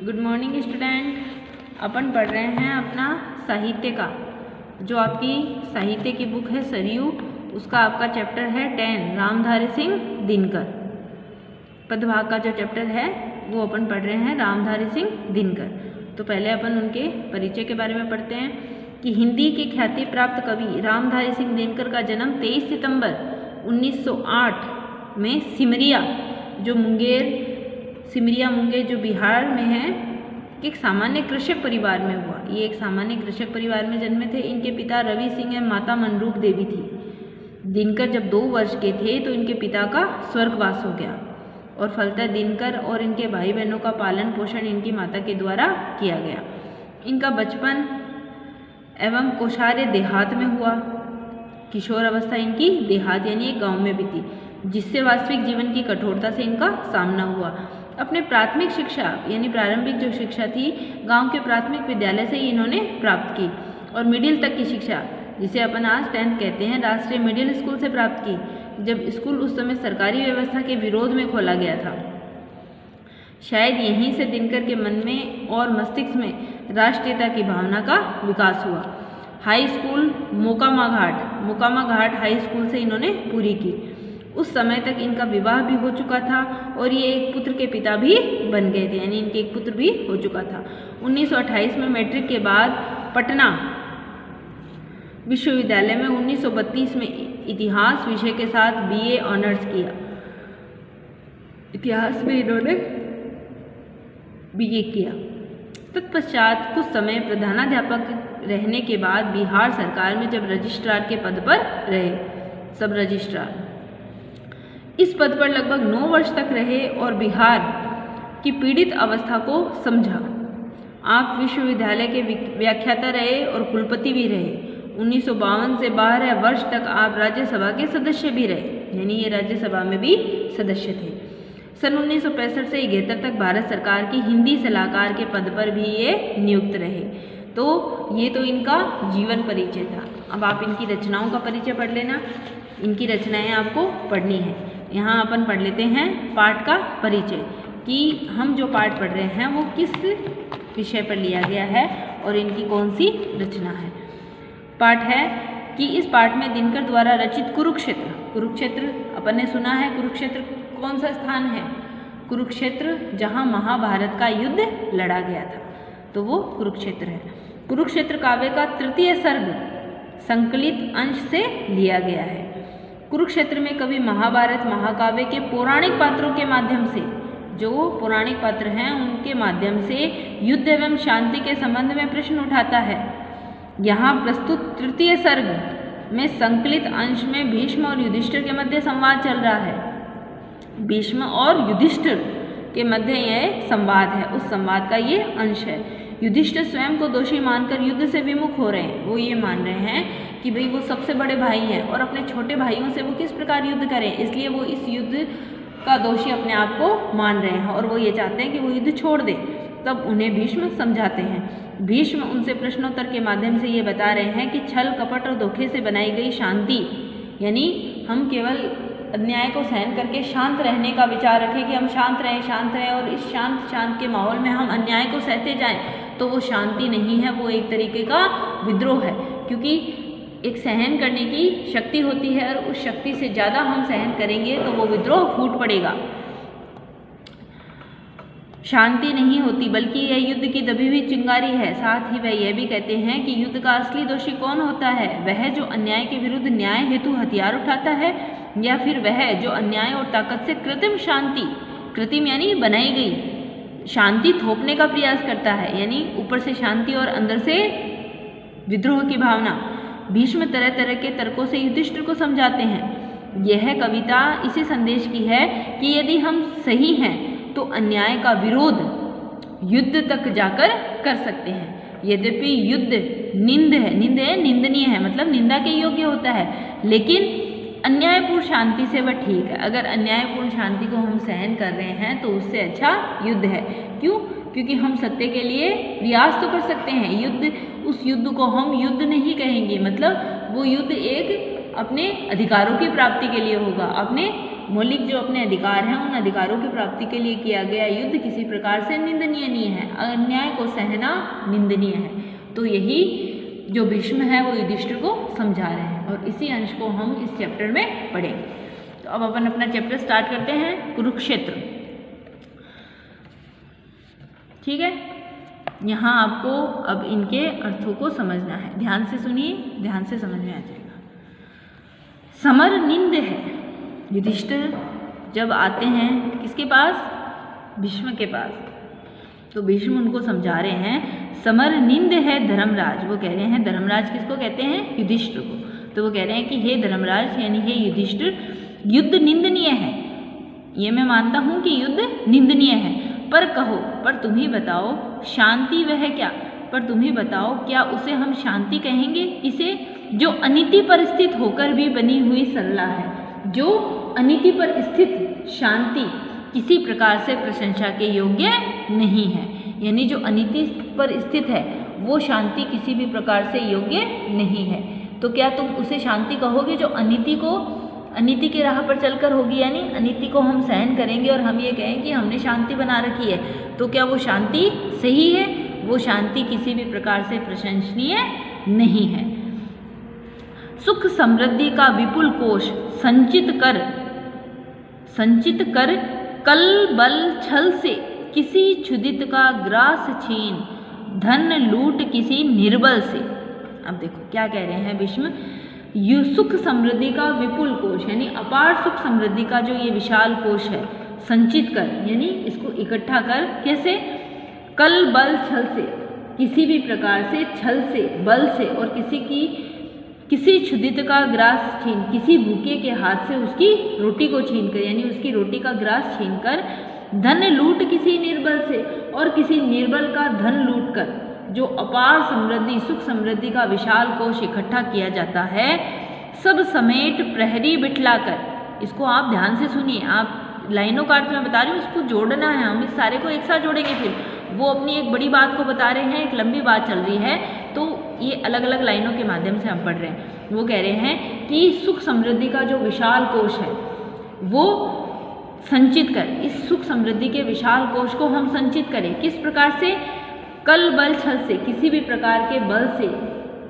Good morning student. अपन पढ़ रहे हैं अपना साहित्य का, जो आपकी साहित्य की बुक है सरयू, उसका आपका चैप्टर है 10 रामधारी सिंह दिनकर। पदभाग का जो चैप्टर है वो अपन पढ़ रहे हैं रामधारी सिंह दिनकर। तो पहले अपन उनके परिचय के बारे में पढ़ते हैं कि हिंदी के ख्याति प्राप्त कवि रामधारी सिंह दिनकर का जन्म 23 सितंबर 1908 में सिमरिया मुंगेर जो बिहार में है, एक सामान्य कृषक परिवार में हुआ। ये एक सामान्य कृषक परिवार में जन्मे थे। इनके पिता रवि सिंह एवं माता मनरूप देवी थी। दिनकर जब 2 वर्ष के थे तो इनके पिता का स्वर्गवास हो गया और फलतः दिनकर और इनके भाई बहनों का पालन पोषण इनकी माता के द्वारा किया गया। इनका बचपन एवं कौशार्य देहात में हुआ। किशोर अवस्था इनकी देहात यानी एक गांव में बीती, जिससे वास्तविक जीवन की कठोरता से इनका सामना हुआ। अपने प्राथमिक शिक्षा यानी प्रारंभिक जो शिक्षा थी गांव के प्राथमिक विद्यालय से ही इन्होंने प्राप्त की और मिडिल तक की शिक्षा, जिसे अपन आज 10th कहते हैं, राष्ट्रीय मिडिल स्कूल से प्राप्त की, जब स्कूल उस समय सरकारी व्यवस्था के विरोध में खोला गया था। शायद यहीं से दिनकर के मन में और मस्तिष्क में राष्ट्रीयता की भावना का विकास हुआ। हाई स्कूल मोकामा घाट हाई स्कूल से इन्होंने पूरी की। उस समय तक इनका विवाह भी हो चुका था और ये एक पुत्र के पिता भी बन गए थे, यानी इनके एक पुत्र भी हो चुका था। 1928 में मैट्रिक के बाद पटना विश्वविद्यालय में 1932 में इतिहास विषय के साथ BA ऑनर्स किया। इतिहास में इन्होंने BA किया। तत्पश्चात कुछ समय प्रधानाध्यापक रहने के बाद बिहार सरकार में जब रजिस्ट्रार के पद पर रहे, सब रजिस्ट्रार, इस पद पर लगभग 9 वर्ष तक रहे और बिहार की पीड़ित अवस्था को समझा। आप विश्वविद्यालय के व्याख्याता रहे और कुलपति भी रहे। 1952 से 12 वर्ष तक आप राज्यसभा के सदस्य भी रहे, यानी ये राज्यसभा में भी सदस्य थे। सन 1965 से 71 तक भारत सरकार की हिंदी सलाहकार के पद पर भी ये नियुक्त रहे। तो ये तो इनका जीवन परिचय था। अब आप इनकी रचनाओं का परिचय पढ़ लेना। इनकी रचनाएं आपको पढ़नी है। यहाँ अपन पढ़ लेते हैं पाठ का परिचय, कि हम जो पाठ पढ़ रहे हैं वो किस विषय पर लिया गया है और इनकी कौन सी रचना है। पाठ है कि इस पाठ में दिनकर द्वारा रचित कुरुक्षेत्र अपन ने सुना है। कुरुक्षेत्र कौन सा स्थान है? कुरुक्षेत्र जहाँ महाभारत का युद्ध लड़ा गया था, तो वो कुरुक्षेत्र है। कुरुक्षेत्र काव्य का 3य सर्ग संकलित अंश से लिया गया है। कुरुक्षेत्र में कवि महाभारत महाकाव्य के पौराणिक पात्रों के माध्यम से, जो पौराणिक पात्र हैं उनके माध्यम से युद्ध एवं शांति के संबंध में प्रश्न उठाता है। यहाँ प्रस्तुत 3य सर्ग में संकलित अंश में भीष्म और युधिष्ठिर के मध्य संवाद चल रहा है। भीष्म और युधिष्ठिर के मध्य यह संवाद है, उस संवाद का ये अंश है। युधिष्ठिर स्वयं को दोषी मानकर युद्ध से विमुख हो रहे हैं। वो ये मान रहे हैं कि भाई वो सबसे बड़े भाई हैं और अपने छोटे भाइयों से वो किस प्रकार युद्ध करें, इसलिए वो इस युद्ध का दोषी अपने आप को मान रहे हैं और वो ये चाहते हैं कि वो युद्ध छोड़ दे। तब उन्हें भीष्म समझाते हैं। भीष्म उनसे प्रश्नोत्तर के माध्यम से ये बता रहे हैं कि छल कपट और धोखे से बनाई गई शांति, यानी हम केवल अन्याय को सहन करके शांत रहने का विचार रखें कि हम शांत रहें और इस शांत के माहौल में हम अन्याय को सहते जाएं, तो वो शांति नहीं है, वो एक तरीके का विद्रोह है। क्योंकि एक सहन करने की शक्ति होती है और उस शक्ति से ज़्यादा हम सहन करेंगे तो वो विद्रोह फूट पड़ेगा। शांति नहीं होती बल्कि यह युद्ध की दबी हुई चिंगारी है। साथ ही वह यह भी कहते हैं कि युद्ध का असली दोषी कौन होता है, वह जो अन्याय के विरुद्ध न्याय हेतु हथियार उठाता है या फिर वह जो अन्याय और ताकत से कृत्रिम यानी बनाई गई शांति थोपने का प्रयास करता है, यानी ऊपर से शांति और अंदर से विद्रोह की भावना। भीष्म तरह तरह के तर्कों से युधिष्ठिर को समझाते हैं। यह कविता इसी संदेश की है कि यदि हम सही हैं तो अन्याय का विरोध युद्ध तक जाकर कर सकते हैं। यद्यपि युद्ध निंदनीय है, मतलब निंदा के योग्य होता है, लेकिन अन्यायपूर्ण शांति से वह ठीक है। अगर अन्यायपूर्ण शांति को हम सहन कर रहे हैं तो उससे अच्छा युद्ध है। क्यों? क्योंकि हम सत्य के लिए प्रयास तो कर सकते हैं। उस युद्ध को हम युद्ध नहीं कहेंगे, मतलब वो युद्ध एक अपने अधिकारों की प्राप्ति के लिए होगा, अपने मौलिक जो अपने अधिकार हैं उन अधिकारों की प्राप्ति के लिए किया गया युद्ध किसी प्रकार से निंदनीय नहीं है, अन्याय को सहना निंदनीय है। तो यही जो भीष्म है वो युधिष्ठिर को समझा रहे हैं और इसी अंश को हम इस चैप्टर में पढ़ेंगे। तो अब अपन अपना चैप्टर स्टार्ट करते हैं, कुरुक्षेत्र। ठीक है, यहाँ आपको अब इनके अर्थों को समझना है, ध्यान से सुनिए, ध्यान से समझ में आ जाएगा। समर निंद है। युधिष्ठिर जब आते हैं किसके पास? भीष्म के पास। तो भीष्म उनको समझा रहे हैं समर निंद है धर्मराज। वो कह रहे हैं, धर्मराज किसको कहते हैं? युधिष्ठिर को। तो वो कह रहे हैं कि हे धर्मराज यानी हे युधिष्ठिर, युद्ध निंदनीय है। ये मैं मानता हूँ कि युद्ध निंदनीय है, पर कहो, पर तुम ही बताओ शांति वह क्या? पर तुम ही बताओ क्या उसे हम शांति कहेंगे? इसे जो अनिति पर स्थित होकर भी बनी हुई सरला है। जो अनिति पर स्थित शांति किसी प्रकार से प्रशंसा के योग्य नहीं है, यानी जो अनिति पर स्थित है वो शांति किसी भी प्रकार से योग्य नहीं है। तो क्या तुम उसे शांति कहोगे जो अनिति के राह पर चलकर होगी, यानी अनिति को हम सहन करेंगे और हम ये कहें कि हमने शांति बना रखी है, तो क्या वो शांति सही है? वो शांति किसी भी प्रकार से प्रशंसनीय नहीं है। सुख समृद्धि का विपुल कोश संचित कर कल बल छल से किसी क्षुदित का ग्रास छीन, धन लूट किसी निर्बल से। अब देखो क्या कह रहे हैं भीष्म, सुख समृद्धि का विपुल कोश यानी अपार सुख समृद्धि का जो ये विशाल कोश है, संचित कर यानी इसको इकट्ठा कर, कैसे? कल बल छल से, किसी भी प्रकार से छल से, बल से, और किसी क्षुदित का ग्रास छीन, किसी भूखे के हाथ से उसकी रोटी को छीनकर, यानी उसकी रोटी का ग्रास छीनकर, धन लूट किसी निर्बल से, और किसी निर्बल का धन लूटकर जो अपार समृद्धि सुख समृद्धि का विशाल कोश इकट्ठा किया जाता है, सब समेट प्रहरी बिठलाकर। इसको आप ध्यान से सुनिए, आप लाइनों का अर्थ मैं बता रही हूँ, इसको जोड़ना है, हम इस सारे को एक साथ जोड़ेंगे। फिर वो अपनी एक बड़ी बात को बता रहे हैं, एक लंबी बात चल रही है, तो ये अलग अलग लाइनों के माध्यम से हम पढ़ रहे हैं। वो कह रहे हैं कि सुख समृद्धि का जो विशाल कोश है वो संचित कर, इस सुख समृद्धि के विशाल कोश को हम संचित करें। किस प्रकार से? कल बल छल से, किसी भी प्रकार के बल से,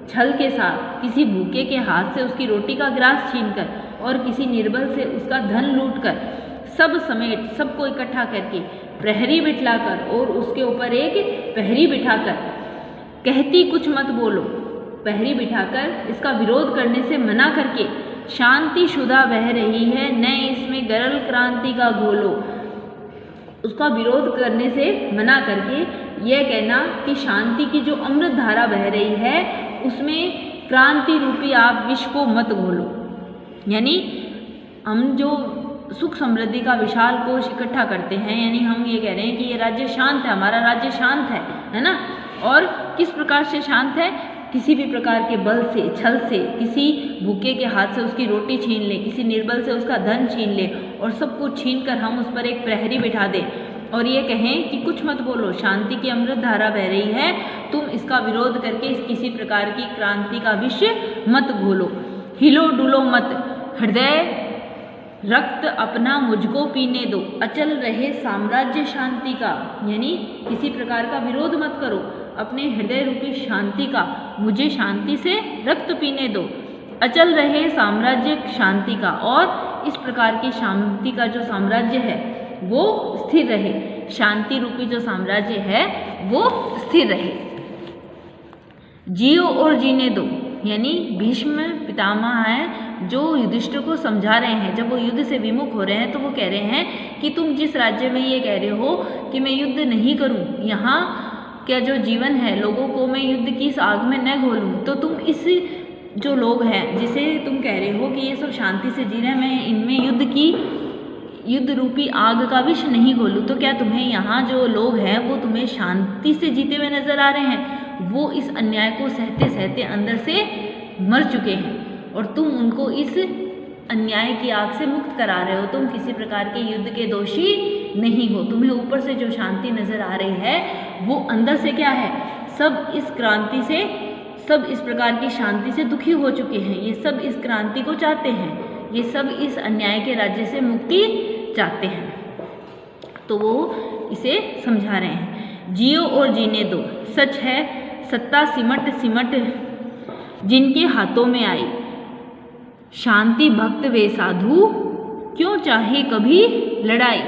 छल के साथ, किसी भूखे के हाथ से उसकी रोटी का ग्रास छीनकर और किसी निर्बल से उसका धन लूटकर, सब समेट, सबको इकट्ठा करके प्रहरी बिठलाकर, और उसके ऊपर एक प्रहरी बिठाकर, कहती कुछ मत बोलो, प्रहरी बिठाकर इसका विरोध करने से मना करके, शांति शुदा बह रही है न इसमें गरल क्रांति का घोलो, उसका विरोध करने से मना करके यह कहना कि शांति की जो अमृत धारा बह रही है उसमें क्रांति रूपी आप विष को मत घोलो। यानी हम जो सुख समृद्धि का विशाल कोश इकट्ठा करते हैं, यानी हम ये कह रहे हैं कि ये राज्य शांत है, हमारा राज्य शांत है ना? और किस प्रकार से शांत है? किसी भी प्रकार के बल से, छल से, किसी भूखे के हाथ से उसकी रोटी छीन ले, किसी निर्बल से उसका धन छीन ले, और सब कुछ छीन कर हम उस पर एक प्रहरी बिठा दें और ये कहें कि कुछ मत बोलो, शांति की अमृत धारा बह रही है, तुम इसका विरोध करके किसी प्रकार की क्रांति का विष मत घोलो, हिलो डुलो मत, हृदय रक्त अपना मुझको पीने दो, अचल रहे साम्राज्य शांति का, यानी किसी प्रकार का विरोध मत करो, अपने हृदय रूपी शांति का, मुझे शांति से रक्त पीने दो, अचल रहे साम्राज्य शांति का, और इस प्रकार की शांति का जो साम्राज्य है वो स्थिर रहे, शांति रूपी जो साम्राज्य है वो स्थिर रहे। जियो और जीने दो, यानी भीष्म पितामह हैं जो युधिष्ठिर को समझा रहे हैं। जब वो युद्ध से विमुख हो रहे हैं तो वो कह रहे हैं कि तुम जिस राज्य में ये कह रहे हो कि मैं युद्ध नहीं करूं, यहाँ क्या जो जीवन है लोगों को मैं युद्ध की इस आग में न घोलूं, तो तुम इस जो लोग हैं जिसे तुम कह रहे हो कि ये सब शांति से जी रहे हैं, मैं इनमें युद्ध रूपी आग का विष नहीं घोलूं, तो क्या तुम्हें यहाँ जो लोग हैं वो तुम्हें शांति से जीते हुए नजर आ रहे हैं? वो इस अन्याय को सहते सहते अंदर से मर चुके हैं और तुम उनको इस अन्याय की आग से मुक्त करा रहे हो। तुम किसी प्रकार के युद्ध के दोषी नहीं हो। तुम्हें ऊपर से जो शांति नजर आ रही है वो अंदर से क्या है? सब इस क्रांति से, सब इस प्रकार की शांति से दुखी हो चुके हैं। ये सब इस क्रांति को चाहते हैं ये सब इस अन्याय के राज्य से मुक्ति चाहते हैं। तो वो इसे समझा रहे हैं। जियो और जीने दो, सच है सत्ता सिमट सिमट जिनके हाथों में आई, शांति भक्त वे साधु क्यों चाहे कभी लड़ाई।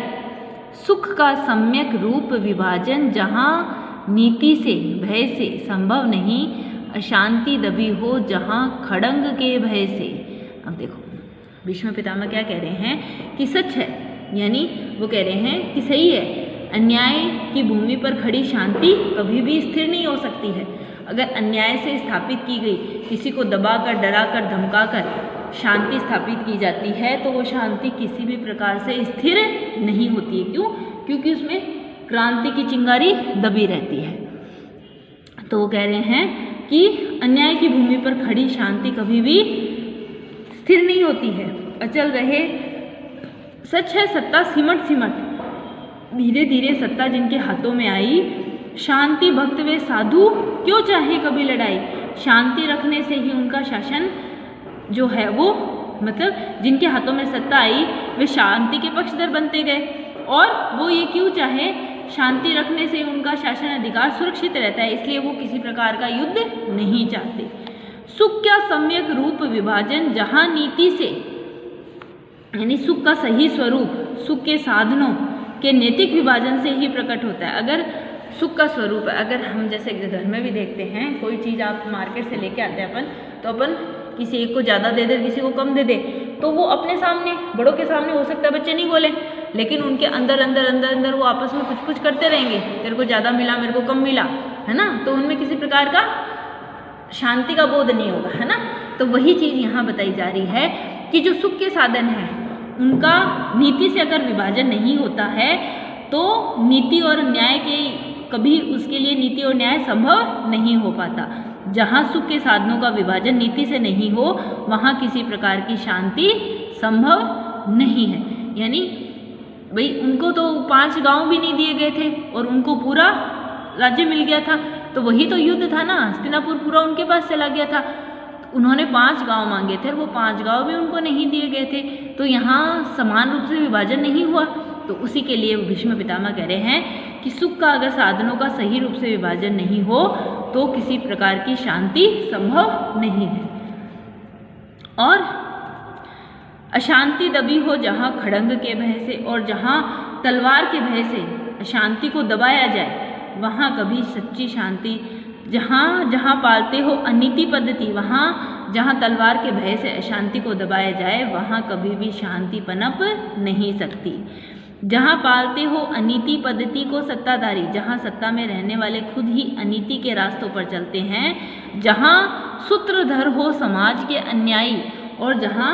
सुख का सम्यक रूप विभाजन जहाँ नीति से भय से संभव नहीं, अशांति दबी हो जहाँ खड़ंग के भय से। अब देखो भीष्म पितामह क्या कह रहे हैं कि सच है, यानी वो कह रहे हैं कि सही है, अन्याय की भूमि पर खड़ी शांति कभी भी स्थिर नहीं हो सकती है। अगर अन्याय से स्थापित की गई, किसी को दबाकर डराकर धमकाकर शांति स्थापित की जाती है तो वो शांति किसी भी प्रकार से स्थिर नहीं होती है। क्यों? क्योंकि उसमें क्रांति की चिंगारी दबी रहती है। तो वो कह रहे हैं कि अन्याय की भूमि पर खड़ी शांति कभी भी स्थिर नहीं होती है, अचल रहे। सच है सत्ता सिमट सिमट, धीरे धीरे सत्ता जिनके हाथों में आई, शांति भक्त वे साधु क्यों चाहे कभी लड़ाई। शांति रखने से ही उनका शासन जो है वो, मतलब जिनके हाथों में सत्ता आई वे शांति के पक्षधर बनते गए, और वो ये क्यों चाहे, शांति रखने से उनका शासन अधिकार सुरक्षित रहता है, इसलिए वो किसी प्रकार का युद्ध नहीं चाहते। सुख का सम्यक रूप विभाजन जहाँ नीति से, यानी सुख का सही स्वरूप सुख के साधनों के नैतिक विभाजन से ही प्रकट होता है। अगर सुख का स्वरूप, अगर हम जैसे घर में भी देखते हैं, कोई चीज़ आप मार्केट से लेके आते हैं अपन, तो अपन किसी एक को ज़्यादा दे दे, किसी को कम दे दे, तो वो अपने सामने, बड़ों के सामने हो सकता है बच्चे नहीं बोले, लेकिन उनके अंदर अंदर अंदर अंदर वो आपस में कुछ करते रहेंगे, तेरे को ज़्यादा मिला मेरे को कम मिला, है ना। तो उनमें किसी प्रकार का शांति का बोध नहीं होगा, है ना। तो वही चीज़ यहाँ बताई जा रही है कि जो सुख के साधन हैं उनका नीति से अगर विभाजन नहीं होता है तो नीति और न्याय के कभी उसके लिए नीति और न्याय संभव नहीं हो पाता। जहाँ सुख के साधनों का विभाजन नीति से नहीं हो वहाँ किसी प्रकार की शांति संभव नहीं है। यानी भाई उनको तो 5 गांव भी नहीं दिए गए थे और उनको पूरा राज्य मिल गया था, तो वही तो युद्ध था ना, हस्तिनापुर पूरा उनके पास चला गया था। उन्होंने 5 गांव मांगे थे और वो 5 गांव भी उनको नहीं दिए गए थे, तो यहाँ समान रूप से विभाजन नहीं हुआ। तो उसी के लिए भीष्म पितामह कह रहे हैं कि सुख का अगर साधनों का सही रूप से विभाजन नहीं हो तो किसी प्रकार की शांति संभव नहीं है। और अशांति दबी हो जहाँ खड़ंग के भय से, और जहाँ तलवार के भय से अशांति को दबाया जाए वहाँ कभी सच्ची शांति, जहाँ जहाँ पालते हो अनीति पद्धति, वहाँ जहाँ तलवार के भय से अशांति को दबाया जाए वहाँ कभी भी शांति पनप नहीं सकती। जहाँ पालते हो अनीति पद्धति को सत्ताधारी, जहाँ सत्ता में रहने वाले खुद ही अनीति के रास्तों पर चलते हैं, जहाँ सूत्रधर हो समाज के अन्यायी, और जहाँ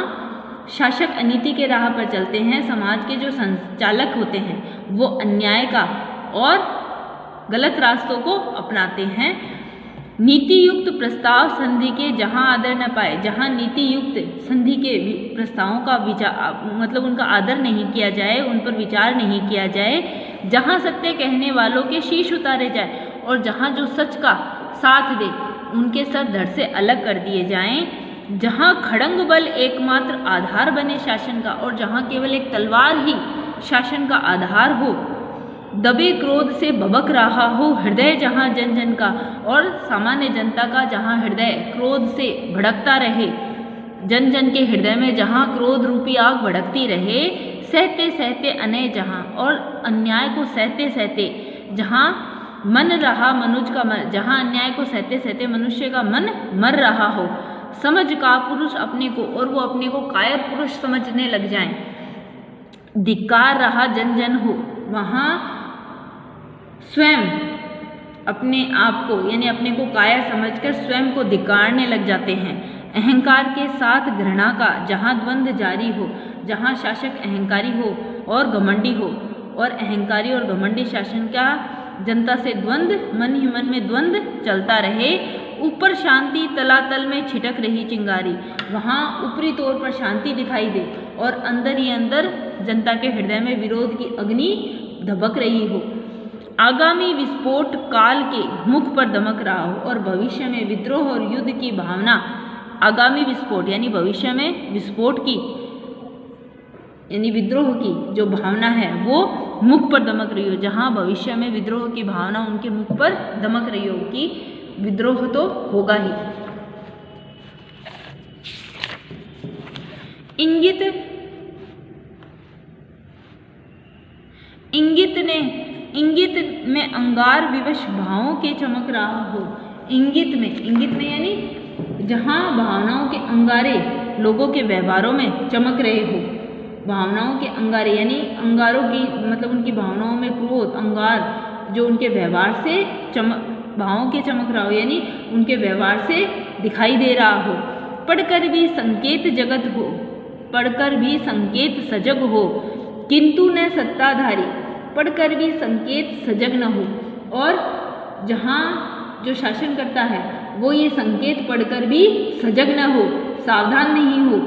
शासक अनीति के राह पर चलते हैं, समाज के जो संचालक होते हैं वो अन्याय का और गलत रास्तों को अपनाते हैं। नीति युक्त प्रस्ताव संधि के जहाँ आदर न पाए, जहाँ नीति युक्त संधि के प्रस्तावों का विचार, मतलब उनका आदर नहीं किया जाए, उन पर विचार नहीं किया जाए, जहाँ सत्य कहने वालों के शीश उतारे जाए, और जहाँ जो सच का साथ दे उनके सर धड़ से अलग कर दिए जाएं, जहाँ खड़ंग बल एकमात्र आधार बने शासन का, और जहाँ केवल एक तलवार ही शासन का आधार हो, दबे क्रोध से भबक रहा हो हृदय जहाँ जन जन का, और सामान्य जनता का जहाँ हृदय क्रोध से भड़कता रहे, जन जन के हृदय में जहाँ क्रोध रूपी आग भड़कती रहे, सहते सहते अनय जहाँ, और अन्याय को सहते सहते जहाँ मन रहा मनुष्य का मन, जहाँ अन्याय को सहते सहते मनुष्य का मन मर रहा हो, समझ का पुरुष अपने को, और वो अपने को कायर पुरुष समझने लग जाएं, धिक्कार रहा जन जन हो, वहाँ स्वयं अपने आप को, यानी अपने को कायर समझकर स्वयं को धिक्कारने लग जाते हैं। अहंकार के साथ घृणा का जहाँ द्वंद्व जारी हो, जहाँ शासक अहंकारी हो और घमंडी हो, और अहंकारी और घमंडी शासन का जनता से द्वंद्व, मन ही मन में द्वंद्व चलता रहे, ऊपर शांति तलातल में छिटक रही चिंगारी, वहाँ ऊपरी तौर पर शांति दिखाई दे और अंदर ही अंदर जनता के हृदय में विरोध की अग्नि धबक रही हो, आगामी विस्फोट काल के मुख पर दमक रहा हो, और भविष्य में विद्रोह और युद्ध की भावना, आगामी विस्फोट यानी भविष्य में विस्फोट की यानी विद्रोह की जो भावना है वो मुख पर दमक रही हो। जहाँ भविष्य में विद्रोह की भावना उनके मुख पर दमक रही हो कि विद्रोह तो होगा ही। इंगित में अंगार विवश भावों के चमक रहा हो। इंगित में यानी जहाँ भावनाओं के अंगारे लोगों के व्यवहारों में चमक रहे हो। भावनाओं के अंगारे यानी अंगारों की मतलब उनकी भावनाओं में क्रोध अंगार जो उनके व्यवहार से भावों के चमक रहा हो, यानी उनके व्यवहार से दिखाई दे रहा हो। पढ़कर भी संकेत सजग हो, किंतु न सत्ताधारी। पढ़कर भी संकेत सजग न हो, और जहाँ जो शासन करता है वो ये संकेत पढ़कर भी सजग न हो, सावधान नहीं हो।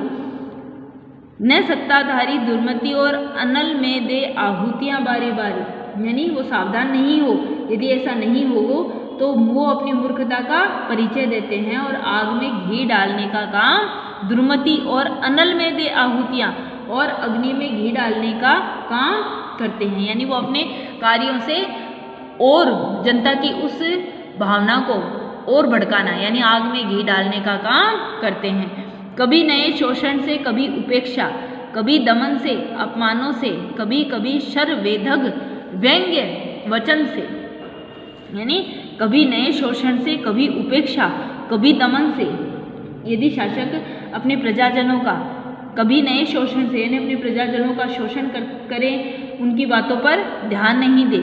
न सत्ताधारी दुर्मति और अनल में दे आहुतियाँ बारी बारी, यानी वो सावधान नहीं हो। यदि ऐसा नहीं हो तो वो अपनी मूर्खता का परिचय देते हैं और आग में घी डालने का काम दुर्मति और अनल में दे आहुतियाँ और अग्नि में घी डालने का काम करते हैं। यानी वो अपने कार्यों से और जनता की उस भावना को और भड़काना यानी आग में घी डालने का काम करते हैं। कभी नए शोषण से, कभी उपेक्षा, कभी दमन से, अपमानों से, कभी कभी शरवेधक व्यंग्य वचन से। यानी कभी नए शोषण से, कभी उपेक्षा, कभी दमन से। यदि शासक अपने प्रजाजनों का कभी नए शोषण से यानी अपने प्रजाजनों का शोषण करें, उनकी बातों पर ध्यान नहीं दे,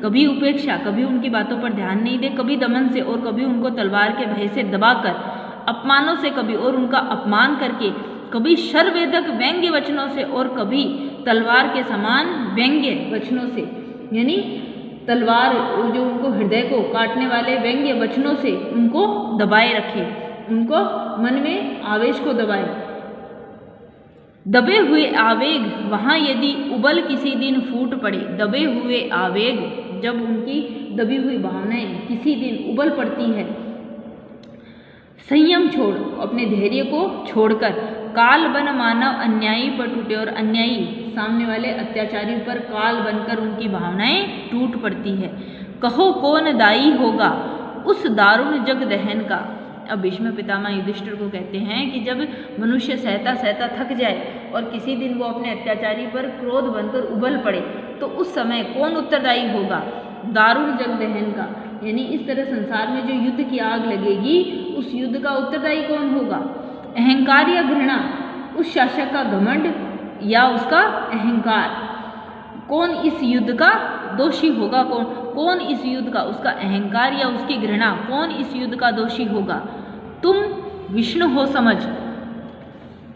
कभी उपेक्षा, कभी उनकी बातों पर ध्यान नहीं दे, कभी दमन से और कभी उनको तलवार के भय से दबाकर, अपमानों से कभी और उनका अपमान करके, कभी शरवेधक व्यंग्य वचनों से और कभी तलवार के समान व्यंग्य वचनों से। यानी तलवार जो उनको हृदय को काटने वाले व्यंग्य वचनों से उनको दबाए रखे, उनको मन में आवेश को दबाए। दबे हुए आवेग वहाँ यदि उबल किसी दिन फूट पड़े। दबे हुए आवेग जब उनकी दबी हुई भावनाएं किसी दिन उबल पड़ती है, संयम छोड़ अपने धैर्य को छोड़कर काल बन मानव अन्यायी पर टूटे, और अन्यायी सामने वाले अत्याचारी पर काल बनकर उनकी भावनाएं टूट पड़ती है। कहो कौन दायी होगा उस दारुण जग दहन का। अब भीष्म पितामह युधिष्ठिर को कहते हैं कि जब मनुष्य सहता सहता थक जाए और किसी दिन वो अपने अत्याचारी पर क्रोध बनकर उबल पड़े तो उस समय कौन उत्तरदायी होगा दारुण जग दहन का। यानी इस तरह संसार में जो युद्ध की आग लगेगी उस युद्ध का उत्तरदायी कौन होगा। अहंकार या घृणा, उस शासक का घमंड या उसका अहंकार, कौन इस युद्ध का दोषी होगा। कौन इस युद्ध का, उसका अहंकार या उसकी घृणा, कौन इस युद्ध का दोषी होगा। तुम विष्णु हो समझ,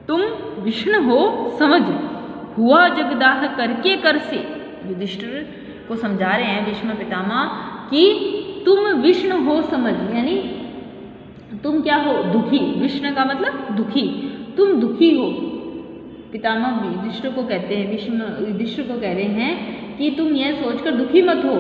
तुम विष्णु हो समझ, हुआ जगदाह करके कर से। युधिष्ठिर को समझा रहे हैं भीष्म पितामह कि तुम विष्णु हो समझ, यानी तुम क्या हो, दुखी। विष्णु का मतलब दुखी, तुम दुखी हो। पितामह युधिष्ठिर को कहते हैं, युधिष्ठिर को कह रहे हैं कि तुम यह सोचकर दुखी मत हो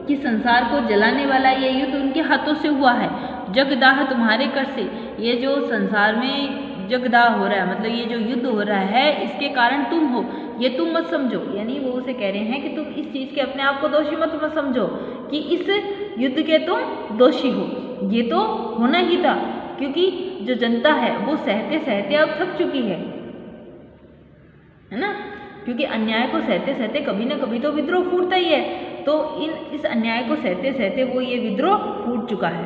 कि संसार को जलाने वाला ये युद्ध उनके हाथों से हुआ है। जगदाह तुम्हारे कर से, ये जो संसार में जगदाह हो रहा है मतलब ये जो युद्ध हो रहा है इसके कारण तुम हो, ये तुम मत समझो। यानी वो उसे कह रहे हैं कि तुम इस चीज़ के अपने आप को दोषी मत समझो कि इस युद्ध के तुम दोषी हो। ये तो होना ही था क्योंकि जो जनता है वो सहते सहते अब थक चुकी है ना, क्योंकि अन्याय को सहते सहते कभी ना कभी तो विद्रोह फूटता ही है। तो इस अन्याय को सहते सहते वो ये विद्रोह फूट चुका है।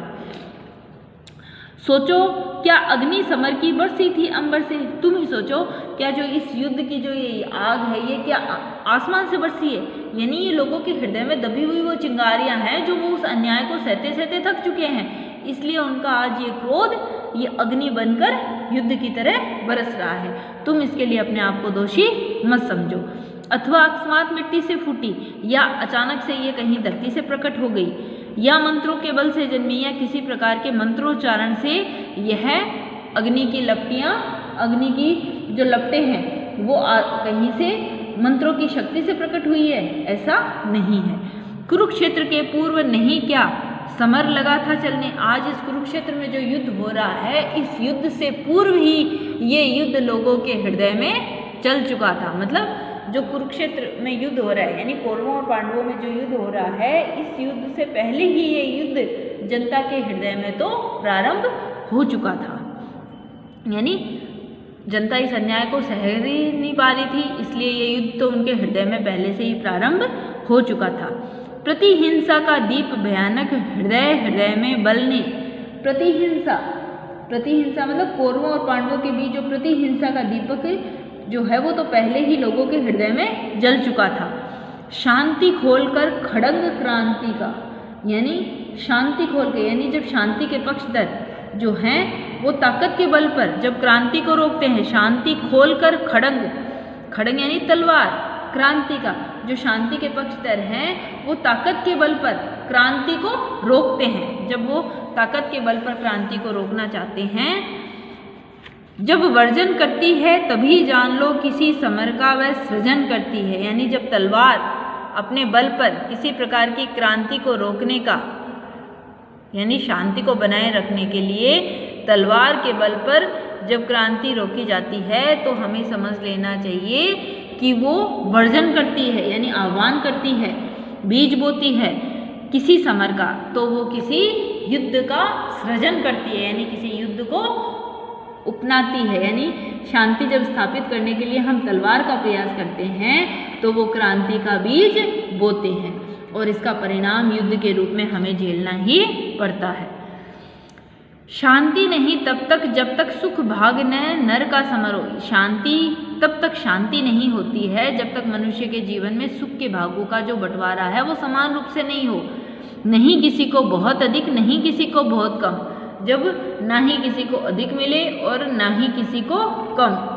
सोचो क्या अग्नि समर की बरसी थी अंबर से। तुम ही सोचो क्या जो इस युद्ध की जो ये आग है ये क्या आसमान से बरसी है। यानी ये लोगों के हृदय में दबी हुई वो चिंगारियां हैं जो वो उस अन्याय को सहते सहते थक चुके हैं, इसलिए उनका आज ये क्रोध ये अग्नि बनकर युद्ध की तरह बरस रहा है। तुम इसके लिए अपने आप को दोषी मत समझो। अथवा अकस्मात मिट्टी से फूटी या अचानक से ये कहीं धरती से प्रकट हो गई या मंत्रों के बल से जन्मी या किसी प्रकार के मंत्रोच्चारण से यह अग्नि की लपटियाँ, अग्नि की जो लपटें हैं वो कहीं से मंत्रों की शक्ति से प्रकट हुई है, ऐसा नहीं है। कुरुक्षेत्र के पूर्व नहीं क्या समर लगा था चलने। आज इस कुरुक्षेत्र में जो युद्ध हो रहा है इस युद्ध से पूर्व ही ये युद्ध लोगों के हृदय में चल चुका था। मतलब जो कुरुक्षेत्र में युद्ध हो रहा है, यानी कौरवों और पांडवों में जो युद्ध हो रहा है, इस युद्ध से पहले ही ये युद्ध जनता के हृदय में तो प्रारंभ हो चुका था। यानी जनता इस अन्याय को सह ही नहीं पा रही थी, इसलिए ये युद्ध तो उनके हृदय में पहले से ही प्रारंभ हो चुका था। प्रतिहिंसा का दीप भयानक हृदय में बलने। प्रतिहिंसा मतलब कौरवों और पांडवों के बीच जो प्रतिहिंसा का दीपक जो है वो तो पहले ही लोगों के हृदय में जल चुका था। शांति खोलकर खड़ंग क्रांति का, यानी शांति खोल के, यानी जब शांति के पक्षधर जो हैं वो ताकत के बल पर जब क्रांति को रोकते हैं, शांति खोलकर खड़ंग यानी तलवार, क्रांति का जो शांति के पक्षधर हैं वो ताकत के बल पर क्रांति को रोकते हैं। जब वो ताकत के बल पर क्रांति को रोकना चाहते हैं, जब वर्जन करती है तभी जान लो किसी समर का वह सृजन करती है। यानी जब तलवार अपने बल पर किसी प्रकार की क्रांति को रोकने का, यानी शांति को बनाए रखने के लिए तलवार के बल पर जब क्रांति रोकी जाती है, तो हमें समझ लेना चाहिए कि वो वर्जन करती है, यानी आह्वान करती है, बीज बोती है किसी समर का, तो वो किसी युद्ध का सृजन करती है, यानी किसी युद्ध को उपनाती है। यानी शांति जब स्थापित करने के लिए हम तलवार का प्रयास करते हैं तो वो क्रांति का बीज बोते हैं, और इसका परिणाम युद्ध के रूप में हमें झेलना ही पड़ता है। शांति नहीं तब तक जब तक सुख भाग न नर का समारोह। शांति तब तक शांति नहीं होती है जब तक मनुष्य के जीवन में सुख के भागों का जो बंटवारा है वो समान रूप से नहीं हो। नहीं किसी को बहुत अधिक, नहीं किसी को बहुत कम। जब ना ही किसी को अधिक मिले और ना ही किसी को कम,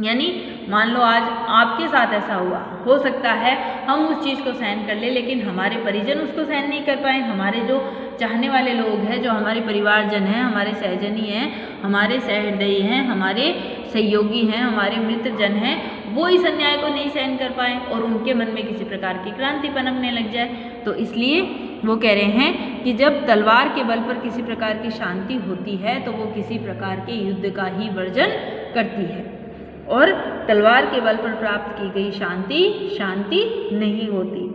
यानी मान लो आज आपके साथ ऐसा हुआ, हो सकता है हम उस चीज़ को सहन कर ले, लेकिन हमारे परिजन उसको सहन नहीं कर पाए। हमारे जो चाहने वाले लोग हैं, जो हमारे परिवारजन हैं, हमारे सहजनी हैं, हमारे सहृदयी हैं, हमारे सहयोगी हैं, हमारे मित्रजन हैं, वो इस अन्याय को नहीं सहन कर पाए और उनके मन में किसी प्रकार की क्रांति पनपने लग जाए। तो इसलिए वो कह रहे हैं कि जब तलवार के बल पर किसी प्रकार की शांति होती है तो वो किसी प्रकार के युद्ध का ही वर्जन करती है, और तलवार के बल पर प्राप्त की गई शांति नहीं होती।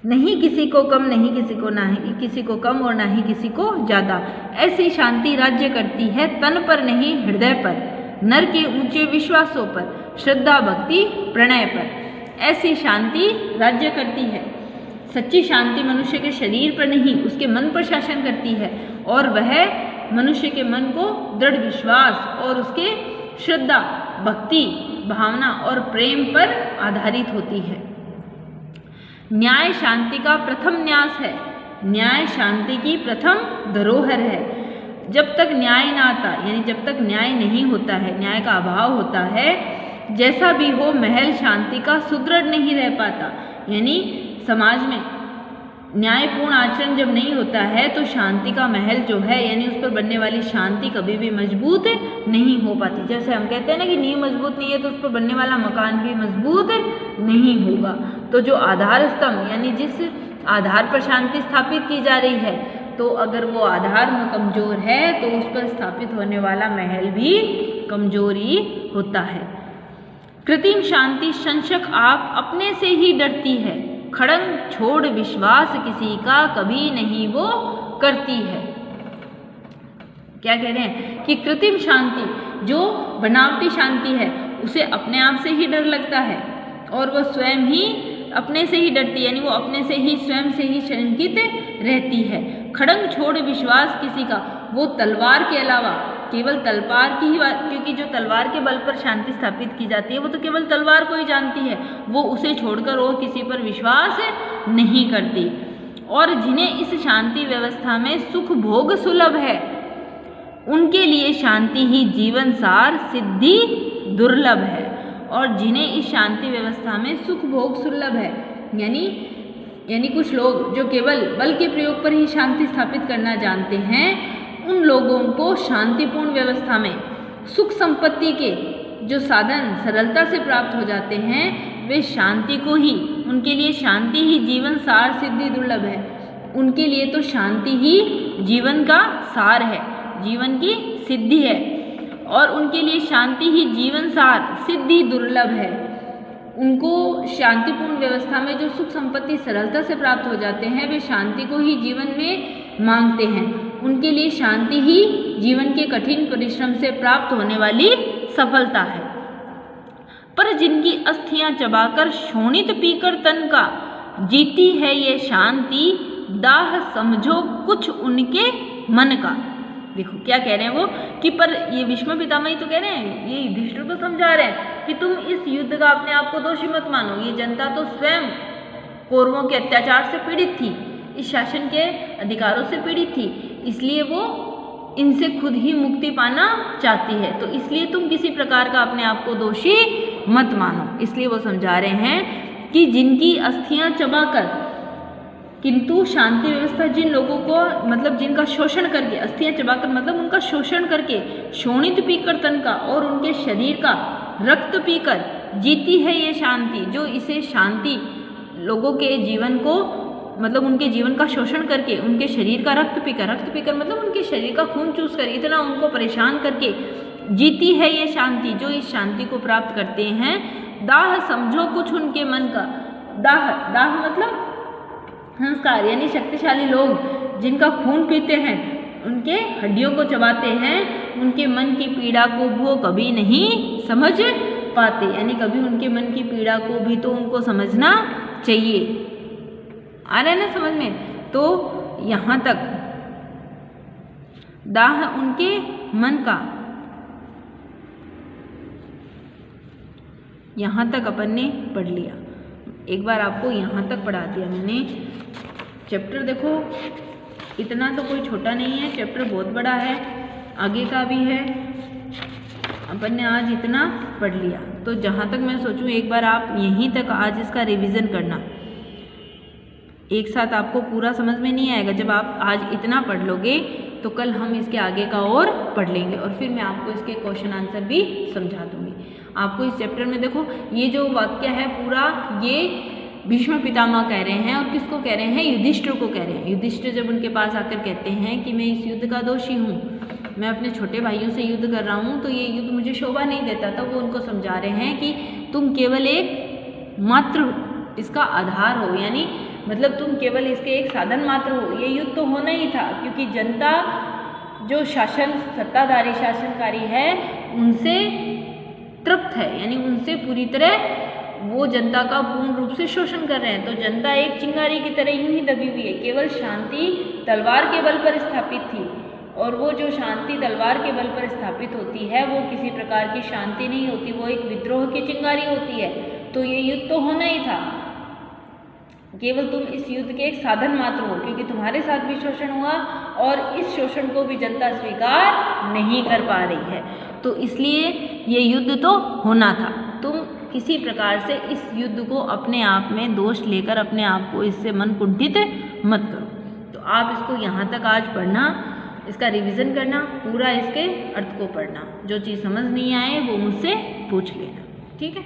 नहीं किसी को कम, नहीं किसी को ना ही किसी को कम और ना ही किसी को ज़्यादा। ऐसी शांति राज्य करती है तन पर नहीं हृदय पर, नर के ऊंचे विश्वासों पर, श्रद्धा भक्ति प्रणय पर। ऐसी शांति राज्य करती है। सच्ची शांति मनुष्य के शरीर पर नहीं उसके मन पर शासन करती है, और वह मनुष्य के मन को दृढ़ विश्वास और उसके श्रद्धा भक्ति भावना और प्रेम पर आधारित होती है। न्याय शांति का प्रथम न्यास है। न्याय शांति की प्रथम धरोहर है। जब तक न्याय ना आता, यानी जब तक न्याय नहीं होता है, न्याय का अभाव होता है, जैसा भी हो महल शांति का सुदृढ़ नहीं रह पाता। यानी समाज में न्यायपूर्ण आचरण जब नहीं होता है तो शांति का महल जो है, यानी उस पर बनने वाली शांति कभी भी मजबूत नहीं हो पाती। जैसे हम कहते हैं ना कि नींव मजबूत नहीं है तो उस पर बनने वाला मकान भी मजबूत नहीं होगा। तो जो आधार स्तंभ, यानी जिस आधार पर शांति स्थापित की जा रही है, तो अगर वो आधार में कमजोर है तो उस पर स्थापित होने वाला महल भी कमजोर ही होता है। कृत्रिम शांति संशक आप अपने से ही डरती है, खड़ंग छोड़ विश्वास किसी का कभी नहीं वो करती है। क्या कह रहे हैं कि कृत्रिम शांति जो बनावटी शांति है उसे अपने आप से ही डर लगता है, और वो स्वयं ही अपने से ही डरती है, यानी वो अपने से ही स्वयं से ही शंकित रहती है। खड़ंग छोड़ विश्वास किसी का, वो तलवार के अलावा केवल तलवार की ही बात, क्योंकि जो तलवार के बल पर शांति स्थापित की जाती है वो तो केवल तलवार को ही जानती है, वो उसे छोड़कर और किसी पर विश्वास नहीं करती। और जिन्हें इस शांति व्यवस्था में सुख भोग सुलभ है उनके लिए शांति ही जीवन सार सिद्धि दुर्लभ है। और जिन्हें इस शांति व्यवस्था में सुख भोग सुलभ है, यानी कुछ लोग जो केवल बल के प्रयोग पर ही शांति स्थापित करना जानते हैं, उन लोगों को शांतिपूर्ण व्यवस्था में सुख संपत्ति के जो साधन सरलता से प्राप्त हो जाते हैं, वे शांति को ही, उनके लिए शांति ही जीवन सार सिद्धि दुर्लभ है। उनके लिए तो शांति ही जीवन का सार है, जीवन की सिद्धि है, और उनके लिए शांति ही जीवन सार सिद्धि दुर्लभ है। उनको शांतिपूर्ण व्यवस्था में जो सुख संपत्ति सरलता से प्राप्त हो जाते हैं, वे शांति को ही जीवन में मांगते हैं। उनके लिए शांति ही जीवन के कठिन परिश्रम से प्राप्त होने वाली सफलता है। पर जिनकी अस्थियां चबाकर शोणित पीकर तन का जीती है ये शांति, दाह समझो कुछ उनके मन का। देखो क्या कह रहे हैं वो कि पर ये भीष्म पितामह ही तो कह रहे हैं, ये युधिष्ठिर को समझा रहे हैं कि तुम इस युद्ध का अपने आप को दोषी मत मानो। ये जनता तो स्वयं कौरवों के अत्याचार से पीड़ित थी, इस शासन के अधिकारों से पीड़ित थी, इसलिए वो इनसे खुद ही मुक्ति पाना चाहती है। तो इसलिए तुम किसी प्रकार का अपने आप को दोषी मत मानो। इसलिए वो समझा रहे हैं कि जिनकी अस्थियां चबाकर, किंतु शांति व्यवस्था जिन लोगों को मतलब जिनका शोषण करके, अस्थियां चबाकर मतलब उनका शोषण करके, शोणित पीकर तन का और उनके शरीर का रक्त पीकर जीती है ये शांति, जो इसे शांति लोगों के जीवन को मतलब उनके जीवन का शोषण करके, उनके शरीर का रक्त पीकर मतलब उनके शरीर का खून चूस कर इतना उनको परेशान करके जीती है ये शांति, जो इस शांति को प्राप्त करते हैं। दाह समझो कुछ उनके मन का। दाह मतलब संस्कार, यानी शक्तिशाली लोग जिनका खून पीते हैं, उनके हड्डियों को चबाते हैं, उनके मन की पीड़ा को वो कभी नहीं समझ पाते, यानी कभी उनके मन की पीड़ा को भी तो उनको समझना चाहिए। आ रहा है ना समझ में? तो यहाँ तक दाह उनके मन का, यहाँ तक अपन ने पढ़ लिया। एक बार आपको यहाँ तक पढ़ा दिया मैंने। चैप्टर देखो इतना तो कोई छोटा नहीं है, चैप्टर बहुत बड़ा है, आगे का भी है। अपन ने आज इतना पढ़ लिया, तो जहाँ तक मैं सोचूं एक बार आप यहीं तक आज इसका रिवीजन करना। एक साथ आपको पूरा समझ में नहीं आएगा, जब आप आज इतना पढ़ लोगे तो कल हम इसके आगे का और पढ़ लेंगे और फिर मैं आपको इसके क्वेश्चन आंसर भी समझा दूंगी। आपको इस चैप्टर में देखो ये जो वाक्य है पूरा, ये भीष्म पितामह कह रहे हैं और किसको कह रहे हैं? युधिष्ठिर को कह रहे हैं। युधिष्ठिर जब उनके पास आकर कहते हैं कि मैं इस युद्ध का दोषी हूँ, मैं अपने छोटे भाइयों से युद्ध कर रहा हूँ, तो ये युद्ध मुझे शोभा नहीं देता, तब वो उनको समझा रहे हैं कि तुम केवल एक मात्र इसका आधार हो, यानी मतलब तुम केवल इसके एक साधन मात्र हो। ये युद्ध तो होना ही था, क्योंकि जनता जो सत्ताधारी शासनकारी है उनसे तृप्त है, यानी उनसे पूरी तरह वो जनता का पूर्ण रूप से शोषण कर रहे हैं। तो जनता एक चिंगारी की तरह यूं ही दबी हुई है। केवल शांति तलवार के बल पर स्थापित थी, और वो जो शांति तलवार के बल पर स्थापित होती है वो किसी प्रकार की शांति नहीं होती, वो एक विद्रोह की चिंगारी होती है। तो ये युद्ध तो होना ही था, केवल तुम इस युद्ध के एक साधन मात्र हो, क्योंकि तुम्हारे साथ भी शोषण हुआ और इस शोषण को भी जनता स्वीकार नहीं कर पा रही है। तो इसलिए ये युद्ध तो होना था। तुम किसी प्रकार से इस युद्ध को अपने आप में दोष लेकर अपने आप को इससे मन कुंठित मत करो। तो आप इसको यहाँ तक आज पढ़ना, इसका रिवीजन करना, पूरा इसके अर्थ को पढ़ना। जो चीज़ समझ नहीं आए वो मुझसे पूछ लेना, ठीक है।